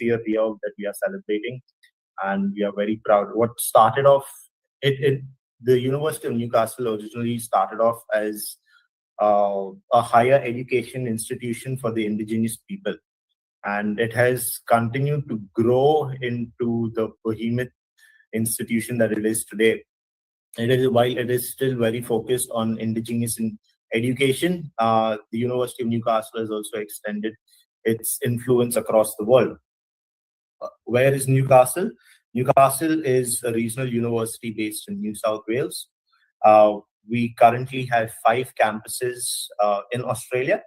Year that we are celebrating, and we are very proud. What started off, the University of Newcastle originally started off as a higher education institution for the indigenous people, and it has continued to grow into the behemoth institution that it is today. While it is still very focused on indigenous education, the University of Newcastle has also extended its influence across the world. Where is Newcastle? Newcastle is a regional university based in New South Wales. We currently have 5 campuses in Australia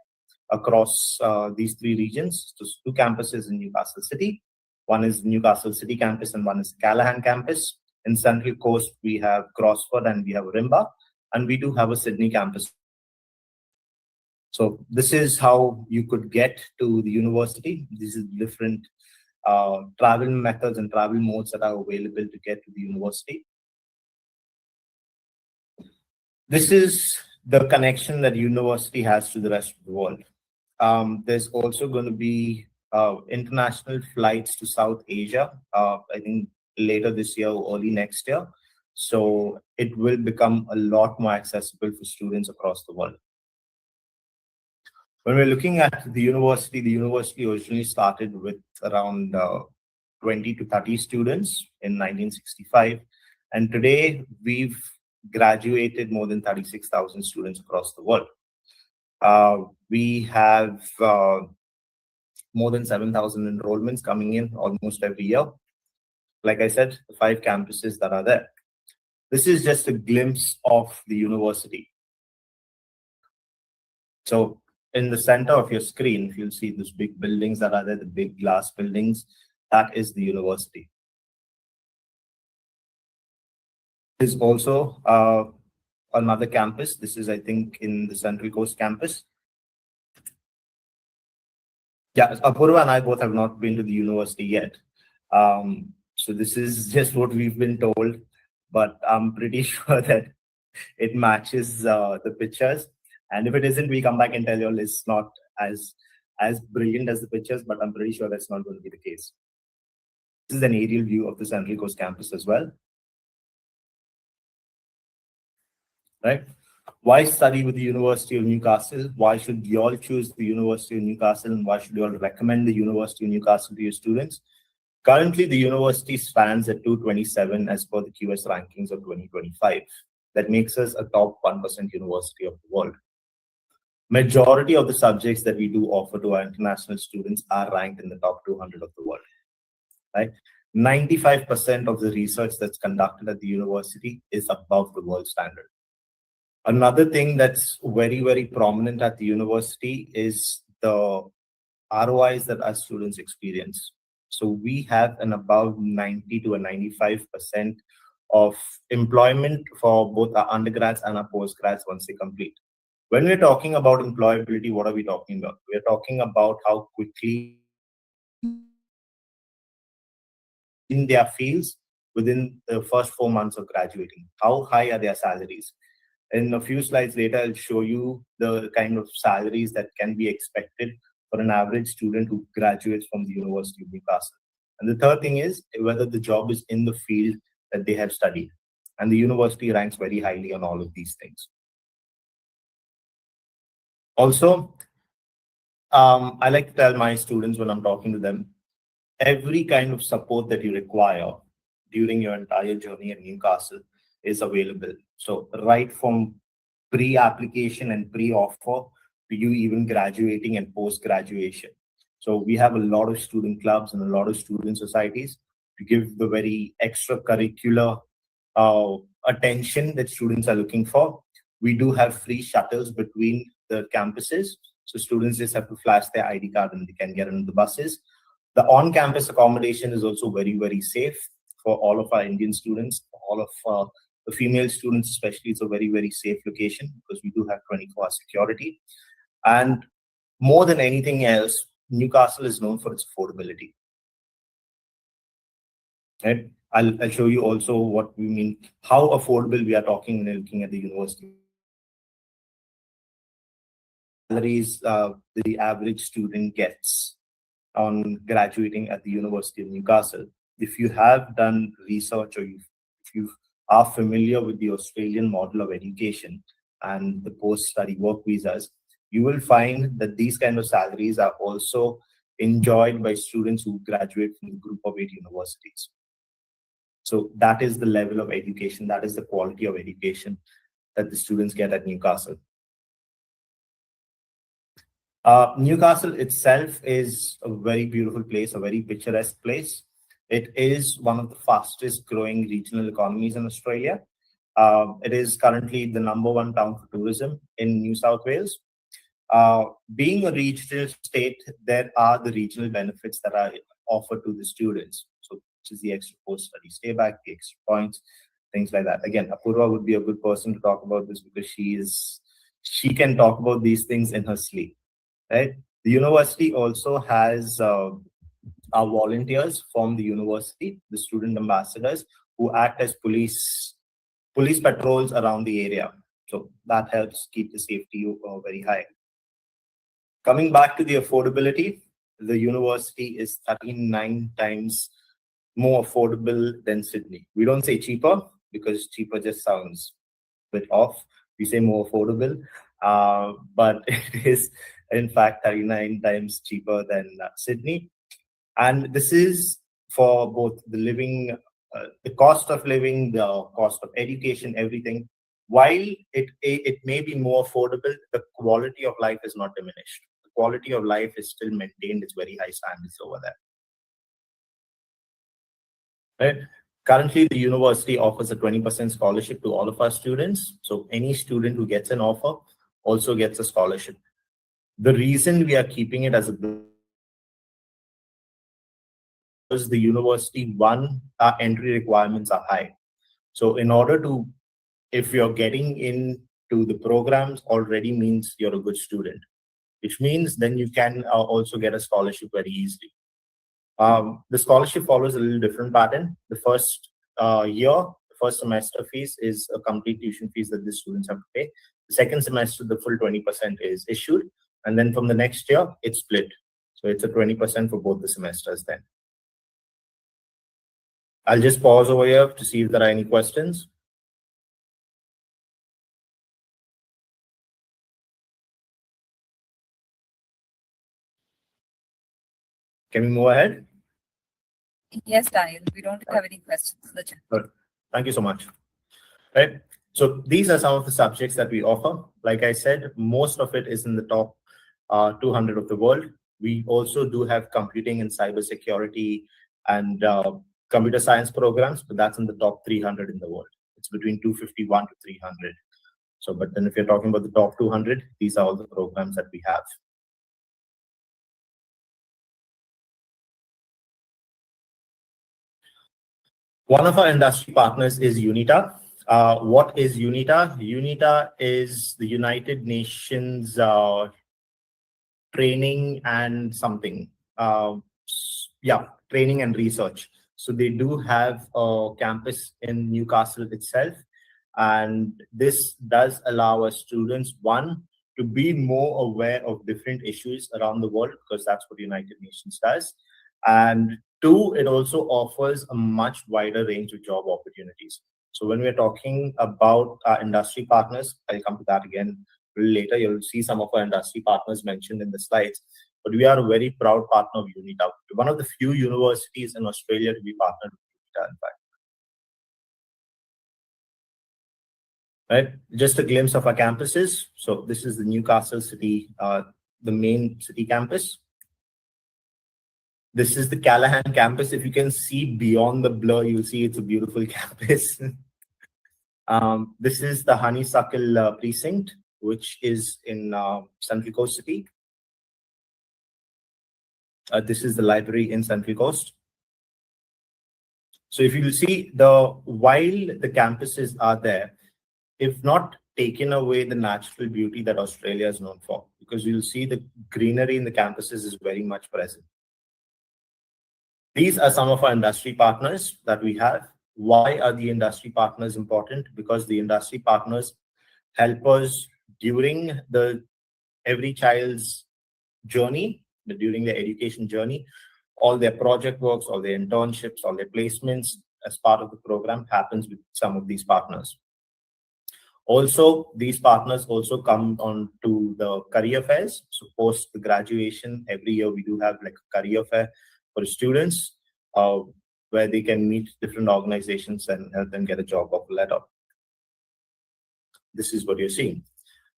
across these 3 regions. So 2 campuses in Newcastle City. One is Newcastle City campus and one is Callahan campus. In Central Coast, we have Gosford and we have Rimba, and we do have a Sydney campus. So this is how you could get to the university. These are different travel methods and travel modes that are available to get to the university. This is the connection that university has to the rest of the world. There's also going to be international flights to South Asia, I think later this year or early next year. So it will become a lot more accessible for students across the world. When we're looking at the university originally started with around 20 to 30 students in 1965. And today we've graduated more than 36,000 students across the world. We have more than 7,000 enrollments coming in almost every year. Like I said, the 5 campuses that are there. This is just a glimpse of the university. So in the center of your screen, you'll see those big buildings that are there, the big glass buildings. That is the university. There's also another campus. This is, I think, in the Central Coast campus. Yeah, Apurva and I both have not been to the university yet. So this is just what we've been told, but I'm pretty sure that it matches the pictures. And if it isn't, we come back and tell you all it's not as brilliant as the pictures, but I'm pretty sure that's not going to be the case. This is an aerial view of the Central Coast campus as well. Right? Why study with the University of Newcastle? Why should you all choose the University of Newcastle, and why should you all recommend the University of Newcastle to your students? Currently, the university stands at 227 as per the QS rankings of 2025. That makes us a top 1% university of the world. Majority of the subjects that we do offer to our international students are ranked in the top 200 of the world. Right? 95% of the research that's conducted at the university is above the world standard. Another thing that's very, very prominent at the university is the ROIs that our students experience. So we have an above 90 to a 95% of employment for both our undergrads and our postgrads once they complete. When we're talking about employability, what are we talking about? We're talking about how quickly in their fields within the first 4 months of graduating. How high are their salaries? In a few slides later, I'll show you the kind of salaries that can be expected for an average student who graduates from the University of Newcastle. And the third thing is whether the job is in the field that they have studied. And the university ranks very highly on all of these things. Also, I like to tell my students when I'm talking to them, every kind of support that you require during your entire journey at Newcastle is available. So right from pre-application and pre-offer to you even graduating and post-graduation. So we have a lot of student clubs and a lot of student societies to give the very extracurricular attention that students are looking for. We do have free shuttles between the campuses. So students just have to flash their ID card and they can get into the buses. The on-campus accommodation is also very, very safe for all of our Indian students, all of the female students especially. It's a very, very safe location because we do have 24-hour security. And more than anything else, Newcastle is known for its affordability. Right? I'll show you also what we mean, how affordable we are talking when looking at the university. Salaries the average student gets on graduating at the University of Newcastle. If you have done research or if you are familiar with the Australian model of education and the post-study work visas, you will find that these kind of salaries are also enjoyed by students who graduate from the Group of 8 universities. So that is the level of education, that is the quality of education that the students get at Newcastle. Newcastle itself is a very beautiful place, a very picturesque place. It is one of the fastest growing regional economies in Australia. It is currently the #1 town for tourism in New South Wales. Being a regional state, there are the regional benefits that are offered to the students. So, which is the extra post-study stay back, the extra points, things like that. Again, Apurva would be a good person to talk about this because she can talk about these things in her sleep. Right? The university also has our volunteers from the university, the student ambassadors, who act as police patrols around the area. So that helps keep the safety very high. Coming back to the affordability, the university is 39 times more affordable than Sydney. We don't say cheaper because cheaper just sounds a bit off. We say more affordable, but it is in fact 39 times cheaper than Sydney. And this is for both the living, the cost of living, the cost of education, everything. While it may be more affordable, the quality of life is not diminished. The quality of life is still maintained. It's very high standards over there. Right? Currently, the university offers a 20% scholarship to all of our students. So any student who gets an offer also gets a scholarship. The reason we are keeping it as a because the university, our entry requirements are high. So in order to, if you're getting into the programs already means you're a good student, which means then you can also get a scholarship very easily. The scholarship follows a little different pattern. The first the first semester fees is a complete tuition fees that the students have to pay. The second semester, the full 20% is issued. And then from the next year, it's split. So it's a 20% for both the semesters then. I'll just pause over here to see if there are any questions. Can we move ahead? Yes, Daniel, we don't have any questions in the chat. Good. Thank you so much. Right. So these are some of the subjects that we offer. Like I said, most of it is in the top 200 of the world. We also do have computing and cybersecurity and computer science programs, but that's in the top 300 in the world. It's between 251 to 300. So, but then if you're talking about the top 200, these are all the programs that we have. One of our industry partners is Unita. What is UNITA? UNITA is the United Nations training and something. Yeah, training and research. So they do have a campus in Newcastle itself. And this does allow us students, one, to be more aware of different issues around the world, because that's what United Nations does. And two, it also offers a much wider range of job opportunities. So when we're talking about our industry partners, I'll come to that again later. You'll see some of our industry partners mentioned in the slides. But we are a very proud partner of UNITA, one of the few universities in Australia to be partnered with UNITA, in fact. Right? Just a glimpse of our campuses. So this is the Newcastle City, the main city campus. This is the Callahan campus. If you can see beyond the blur, you'll see it's a beautiful campus. This is the Honeysuckle precinct, which is in Central Coast City. This is the library in Central Coast. So if you see, while the campuses are there, if not taken away the natural beauty that Australia is known for, because you'll see the greenery in the campuses is very much present. These are some of our industry partners that we have. Why are the industry partners important? Because the industry partners help us during every child's journey, during their education journey. All their project works, all their internships, all their placements as part of the program happens with some of these partners. Also, these partners also come on to the career fairs. So post the graduation, every year we do have like a career fair for students where they can meet different organizations and help them get a job offer letter. This is what you're seeing.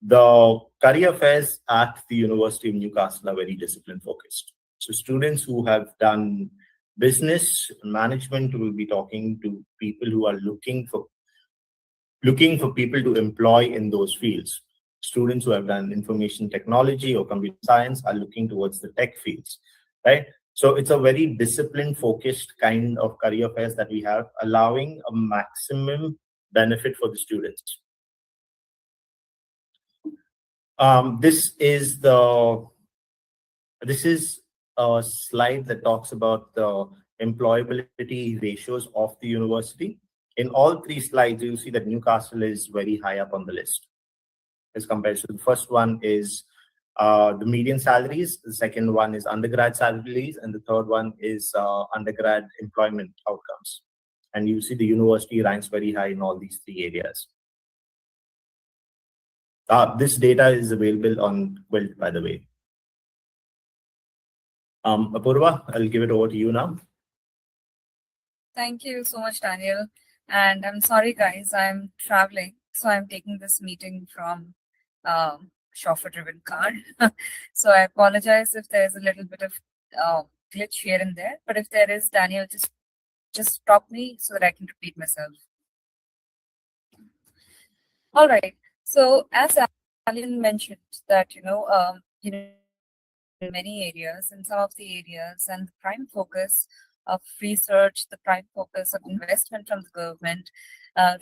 The career fairs at the University of Newcastle are very discipline focused. So students who have done business management will be talking to people who are looking for people to employ in those fields. Students who have done information technology or computer science are looking towards the tech fields, right? So it's a very discipline focused kind of career fairs that we have, allowing a maximum benefit for the students. This is a slide that talks about the employability ratios of the university. In all three slides, you see that Newcastle is very high up on the list as compared to the first one is the median salaries, the second one is undergrad salaries, and the third one is undergrad employment outcomes. And you see the university ranks very high in all these three areas. This data is available on Quilt, by the way. Apurva, I'll give it over to you now. Thank you so much, Daniel. And I'm sorry, guys, I'm traveling. So I'm taking this meeting from chauffeur-driven car. So I apologize if there's a little bit of glitch here and there. But if there is, Daniel, just stop me so that I can repeat myself. All right. So as Alan mentioned that, in many areas, in some of the areas, and the prime focus of research, the prime focus of investment from the government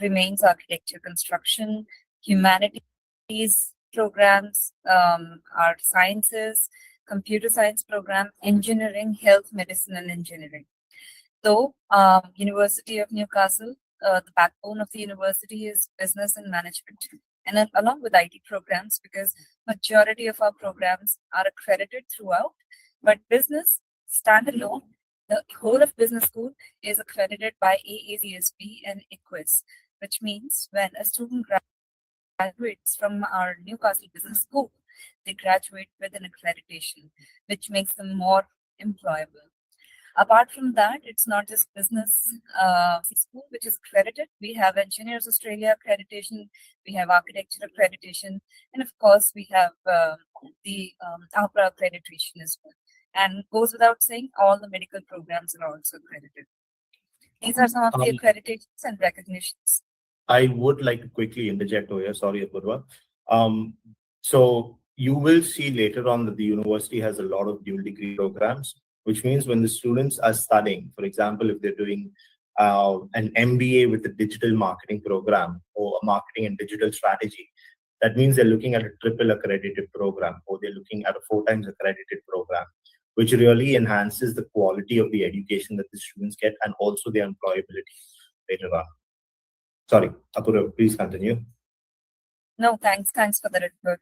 remains architecture, construction, humanities programs, art sciences, computer science program, engineering, health, medicine, and engineering. Though University of Newcastle, the backbone of the university is business and management, and then along with IT programs, because majority of our programs are accredited throughout, but business standalone, the whole of business school is accredited by AACSB and ICWIS, which means when a student graduates from our Newcastle Business School, they graduate with an accreditation, which makes them more employable. Apart from that, it's not just business school which is accredited. We have Engineers Australia accreditation, we have architecture accreditation, and of course we have the APRA accreditation as well. And goes without saying, all the medical programs are also accredited. These are some of the accreditations and recognitions. I would like to quickly interject over here. Sorry, Apurva. So you will see later on that the university has a lot of dual degree programs, which means when the students are studying, for example, if they're doing an MBA with a digital marketing program or a marketing and digital strategy, that means they're looking at a triple accredited program, or they're looking at a 4 times accredited program, which really enhances the quality of the education that the students get and also their employability later on. Sorry, Apurva, please continue. No, thanks for the input.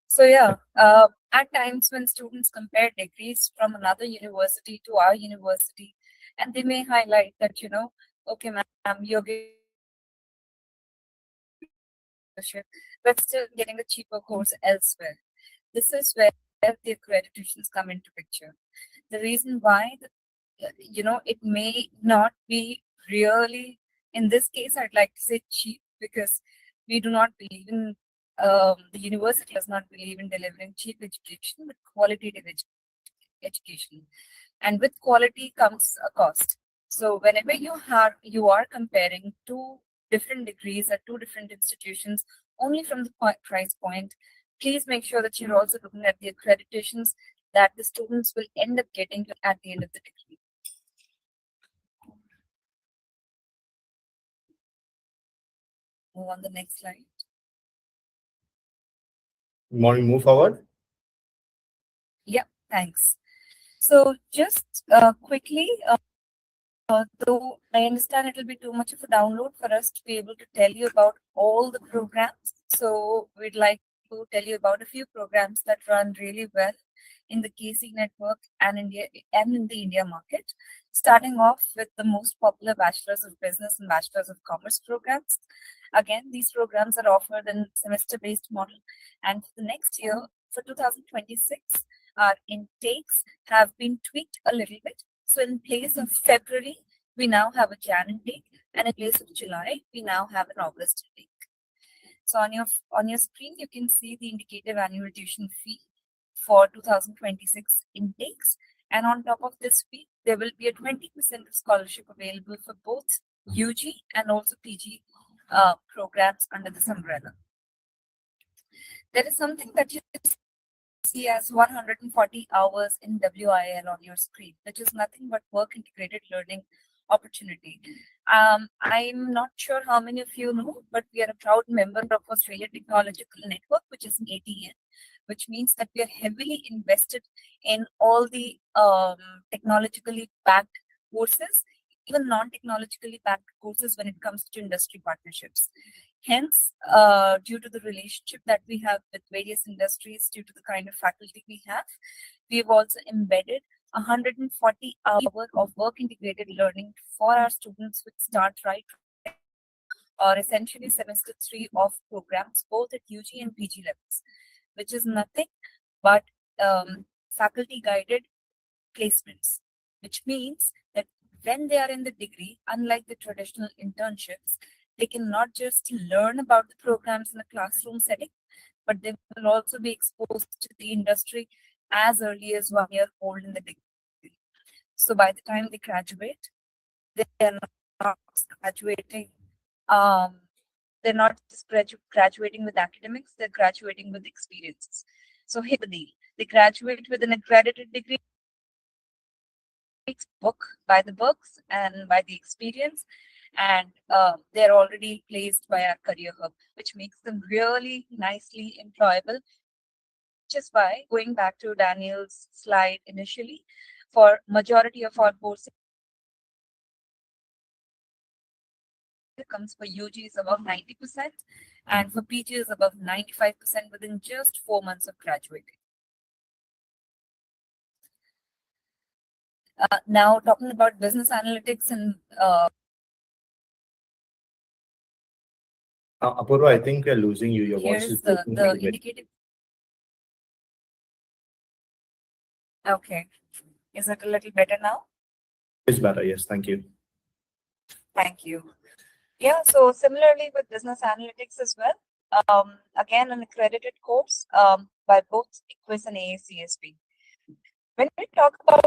So yeah, at times when students compare degrees from another university to our university, and they may highlight that, okay, ma'am, you're but still getting a cheaper course elsewhere. This is where the accreditations come into picture. The reason why, it may not be really, in this case, I'd like to say cheap, because we do not believe in, the university does not believe in delivering cheap education, but qualitative education. And with quality comes a cost. So whenever you are comparing two different degrees at two different institutions, only from the price point, please make sure that you're also looking at the accreditations that the students will end up getting at the end of the degree. Move on the next slide. Want to move forward? Yeah, thanks. So just quickly, though I understand it will be too much of a download for us to be able to tell you about all the programs. So we'd like to tell you about a few programs that run really well in the KC network and in the India market. Starting off with the most popular Bachelor's of Business and Bachelor's of Commerce programs. Again, these programs are offered in semester-based model, and for the next year, for 2026, our intakes have been tweaked a little bit. So in place of February, we now have a Jan intake, and in place of July, we now have an August intake. So on your screen, you can see the indicative annual tuition fee for 2026 intakes, and on top of this fee, there will be a 20% of scholarship available for both UG and also PG programs under this umbrella. There is something that you see as 140 hours in WIL on your screen, which is nothing but work integrated learning opportunity. I'm not sure how many of you know, but we are a proud member of Australia Technological Network, which is ATN, which means that we are heavily invested in all the technologically backed courses, even non-technologically backed courses when it comes to industry partnerships. Hence, due to the relationship that we have with various industries, due to the kind of faculty we have, we've also embedded 140 hours of work integrated learning for our students with Start Right, or essentially semester 3 of programs, both at UG and PG levels, which is nothing but faculty guided placements, which means that when they are in the degree, unlike the traditional internships, they can not just learn about the programs in a classroom setting, but they will also be exposed to the industry as early as 1 year old in the degree. So by the time they graduate, they are not graduating. They're not just graduating with academics; they're graduating with experiences. So here's the deal: they graduate with an accredited degree, book by the books and by the experience, and they're already placed by our career hub, which makes them really nicely employable. Which is why, going back to Daniel's slide initially, for majority of our courses, comes for UG is above 90%, and for PG is above 95% within just 4 months of graduating. Now, talking about business analytics and Apurva, I think we're losing you. Your voice is the indicative. Okay, is it a little better now? It's better. Yes, thank you. Thank you. Yeah, so similarly with business analytics as well, again, an accredited course by both ICWIS and AACSB. When we talk about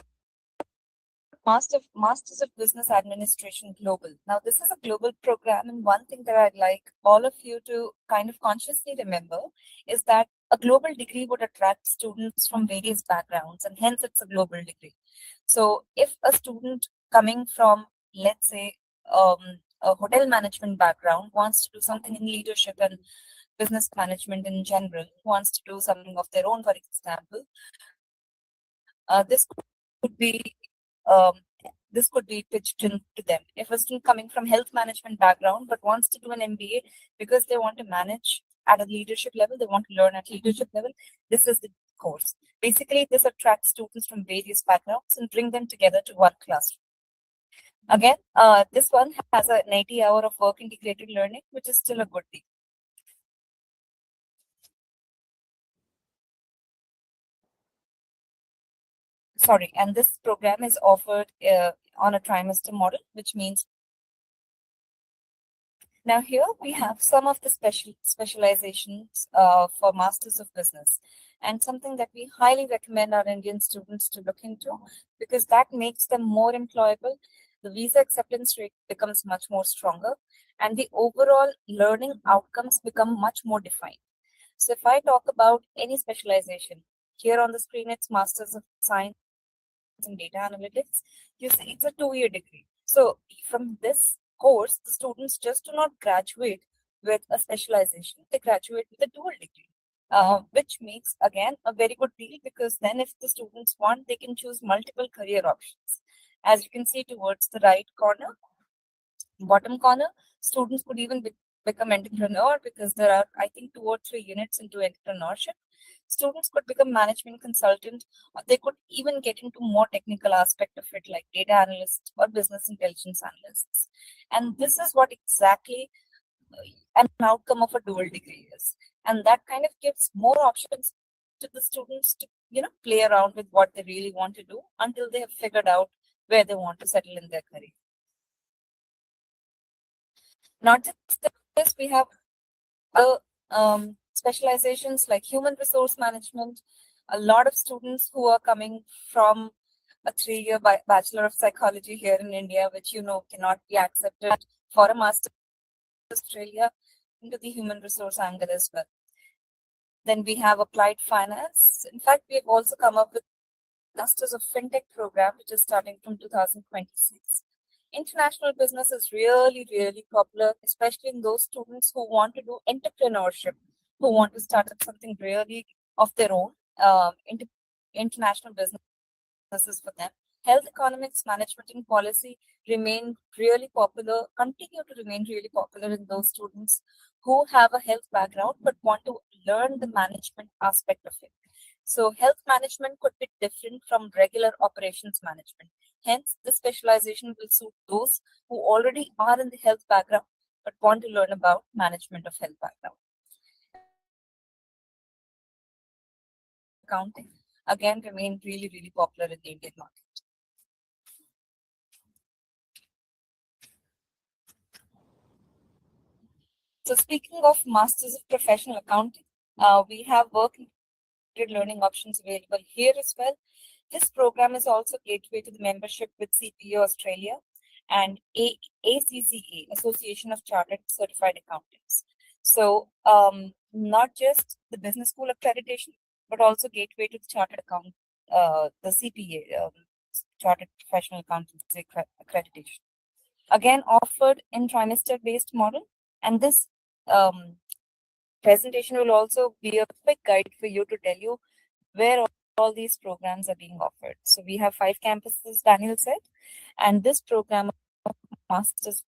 Masters of Business Administration Global, now this is a global program, and one thing that I'd like all of you to kind of consciously remember is that a global degree would attract students from various backgrounds, and hence it's a global degree. So if a student coming from, let's say, a hotel management background, wants to do something in leadership and business management in general, wants to do something of their own, for example, this could be um, this could be pitched in to them. If a student coming from health management background but wants to do an MBA because they want to manage at a leadership level, they want to learn at leadership level, this is the course. Basically, this attracts students from various backgrounds and bring them together to one classroom. Again, this one has an 80-hour of work integrated learning, which is still a good deal. Sorry, and this program is offered on a trimester model, which means now here we have some of the specializations for Masters of Business, and something that we highly recommend our Indian students to look into, because that makes them more employable. The visa acceptance rate becomes much more stronger, and the overall learning outcomes become much more defined. So if I talk about any specialization, here on the screen it's Masters of Science in Data Analytics. You see it's a 2-year degree. So from this course, the students just do not graduate with a specialization, they graduate with a dual degree. Which makes again a very good deal, because then if the students want, they can choose multiple career options. As you can see towards the right corner, bottom corner, students could even become entrepreneur, because there are, I think, 2 or 3 units into entrepreneurship. Students could become management consultant, or they could even get into more technical aspect of it, like data analysts or business intelligence analysts. And this is what exactly an outcome of a dual degree is. And that kind of gives more options to the students to, play around with what they really want to do until they have figured out where they want to settle in their career. Not just this, we have other specializations like human resource management. A lot of students who are coming from a 3-year Bachelor of Psychology here in India, which cannot be accepted for a master in Australia, into the human resource angle as well. Then we have applied finance. In fact, we have also come up with Masters of FinTech program, which is starting from 2026. International business is really, really popular, especially in those students who want to do entrepreneurship, who want to start up something really of their own. International businesses for them. Health economics, management, and policy remain really popular, continue to remain really popular in those students who have a health background but want to learn the management aspect of it. So health management could be different from regular operations management. Hence, the specialization will suit those who already are in the health background but want to learn about management of health background. Accounting, again, remain really, really popular in the Indian market. So speaking of Masters of Professional Accounting, we have work learning options available here as well. This program is also gateway to the membership with CPA Australia and ACCA, Association of Chartered Certified Accountants. So not just the business school accreditation, but also gateway to the chartered the CPA, Chartered Professional Accountancy accreditation. Again, offered in trimester-based model, and this presentation will also be a quick guide for you to tell you where all these programs are being offered. So we have 5 campuses, Daniel said, and this program of Masters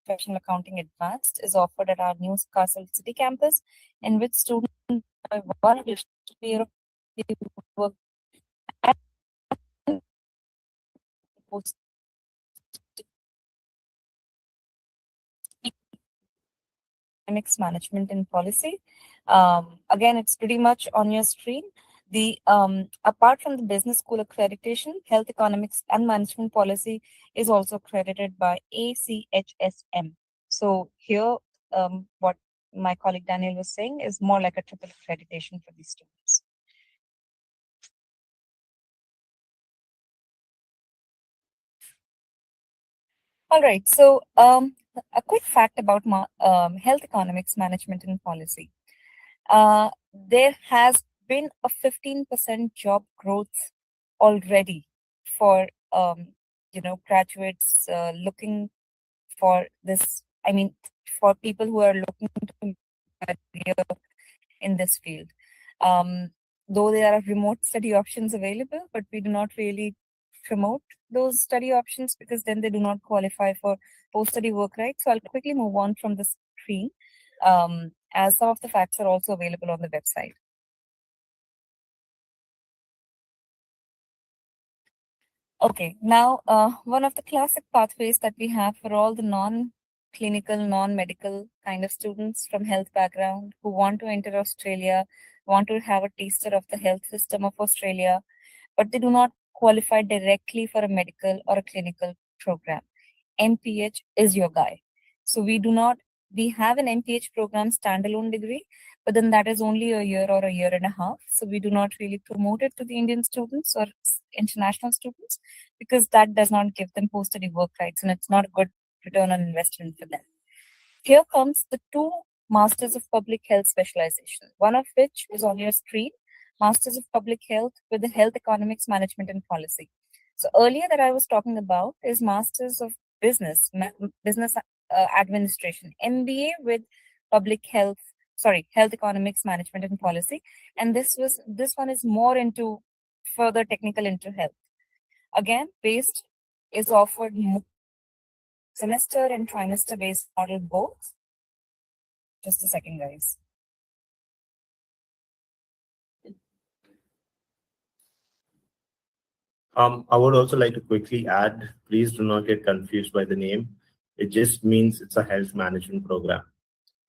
Professional Accounting Advanced is offered at our Newcastle City campus, in which students have 1 additional year of work and post economics management and policy. Again, it's pretty much on your screen. The apart from the business school accreditation, health economics and management policy is also accredited by ACHSM. So here, what my colleague Daniel was saying is more like a triple accreditation for these students. All right. So a quick fact about health economics management and policy. There has been a 15% job growth already for graduates looking for this. I mean, for people who are looking to career in this field. Um, though there are remote study options available, but we do not really promote those study options because then they do not qualify for post-study work rights. So I'll quickly move on from the screen, as some of the facts are also available on the website. Okay, now one of the classic pathways that we have for all the non-clinical, non-medical kind of students from health background who want to enter Australia, want to have a taster of the health system of Australia, but they do not qualify directly for a medical or a clinical program. MPH is your guy. So we have an MPH program standalone degree, but then that is only a year or a year and a half. So we do not really promote it to the Indian students or international students because that does not give them post-study work rights and it's not a good return on investment for them. Here comes the two Masters of Public Health specialization, one of which is on your screen, Masters of Public Health with the Health Economics Management and Policy. So earlier that I was talking about is Masters of Business, Business Administration, MBA with Public Health, Health Economics Management and Policy. And this one is more into further technical into health. Again, is offered semester and trimester based model both. Just a second, guys. I would also like to quickly add, please do not get confused by the name. It just means it's a health management program.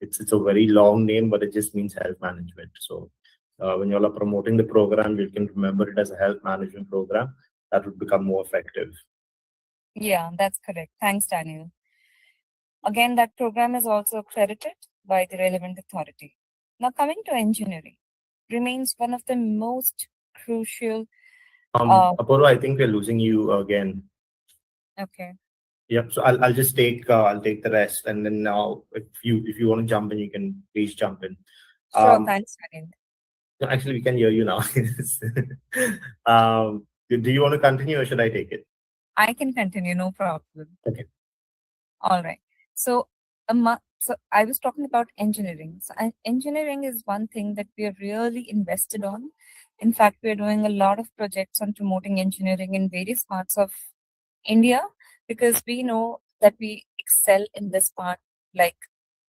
It's a very long name, but it just means health management. So when you all are promoting the program, you can remember it as a health management program. That would become more effective. Yeah, that's correct. Thanks, Daniel. Again, that program is also accredited by the relevant authority. Now, coming to engineering, remains one of the most crucial. Apollo, I think we're losing you again. Okay. Yep. So I'll just take the rest, and then now if you want to jump in, you can please jump in. Sure. Thanks, Daniel. Actually, we can hear you now. Do you want to continue, or should I take it? I can continue, no problem. Okay. All right. So, so I was talking about engineering. So engineering is one thing that we are really invested on. In fact, we are doing a lot of projects on promoting engineering in various parts of India because we know that we excel in this part, like,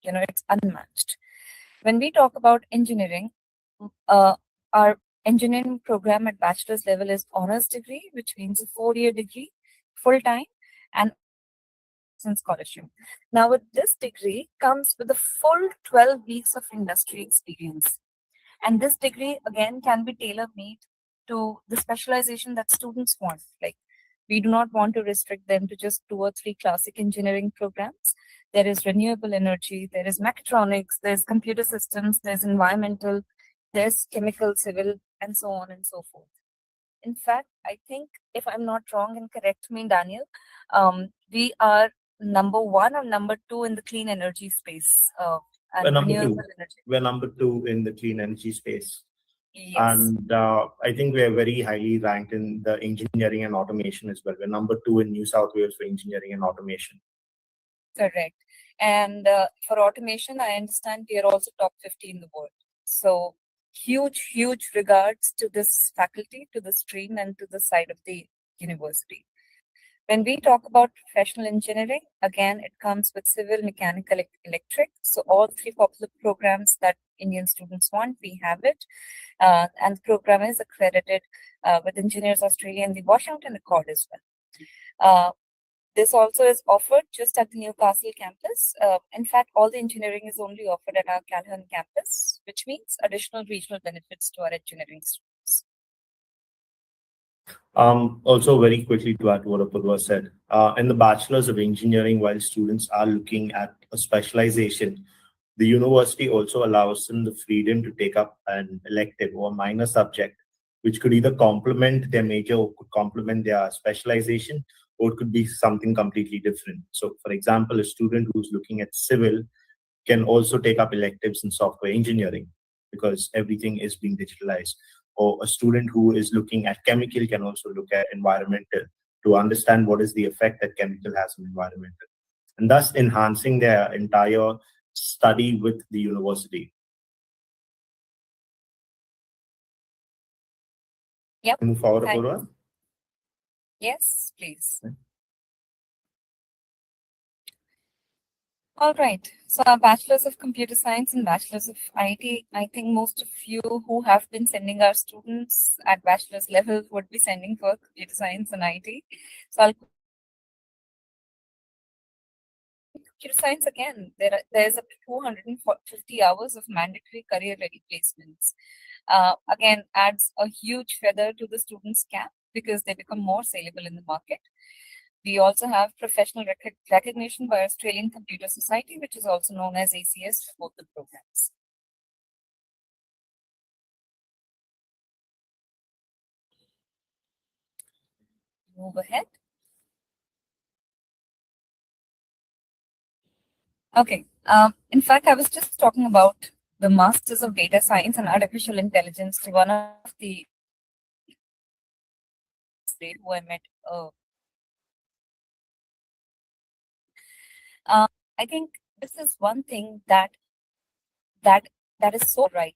it's unmatched. When we talk about engineering, our engineering program at bachelor's level is honors degree, which means a 4-year degree, full time, and scholarship. Now, with this degree comes with a full 12 weeks of industry experience. And this degree, again, can be tailor-made to the specialization that students want. Like, we do not want to restrict them to just 2 or 3 classic engineering programs. There is renewable energy, there is mechatronics, there's computer systems, there's environmental, there's chemical, civil, and so on and so forth. In fact, I think, if I'm not wrong, and correct me, Daniel, we are number 1 or number 2 in the clean energy space. We're number 2. We're number 2 in the clean energy space. Yes. And I think we are very highly ranked in the engineering and automation as well. We're number 2 in New South Wales for engineering and automation. Correct. And for automation, I understand we are also top 50 in the world. So huge regards to this faculty, to the stream, and to the side of the university. When we talk about professional engineering, again, it comes with civil, mechanical, electric. So all 3 popular programs that Indian students want, we have it. And the program is accredited with Engineers Australia and the Washington Accord as well. This also is offered just at the Newcastle campus. In fact, all the engineering is only offered at our Calhoun campus, which means additional regional benefits to our engineering students. Also, very quickly to add to what Apurva said, in the Bachelor's of Engineering, while students are looking at a specialization, the university also allows them the freedom to take up an elective or minor subject, which could either complement their major or could complement their specialization, or it could be something completely different. So, for example, a student who's looking at civil can also take up electives in software engineering because everything is being digitalized. Or a student who is looking at chemical can also look at environmental to understand what is the effect that chemical has on the environment, and thus enhancing their entire study with the university. Yep. Move forward, Thank- Apurva. Yes, please. All right. So our Bachelor's of Computer Science and Bachelor's of IT, I think most of you who have been sending our students at bachelor's level would be sending for Computer Science and IT. So Computer Science, again, there's up to 250 hours of mandatory career-ready placements. Again, adds a huge feather to the students' cap because they become more saleable in the market. We also have professional recognition by Australian Computer Society, which is also known as ACS for both the programs. Move ahead. Okay. In fact, I was just talking about the Masters of Data Science and Artificial Intelligence to one of the who I met. I think this is one thing that is so right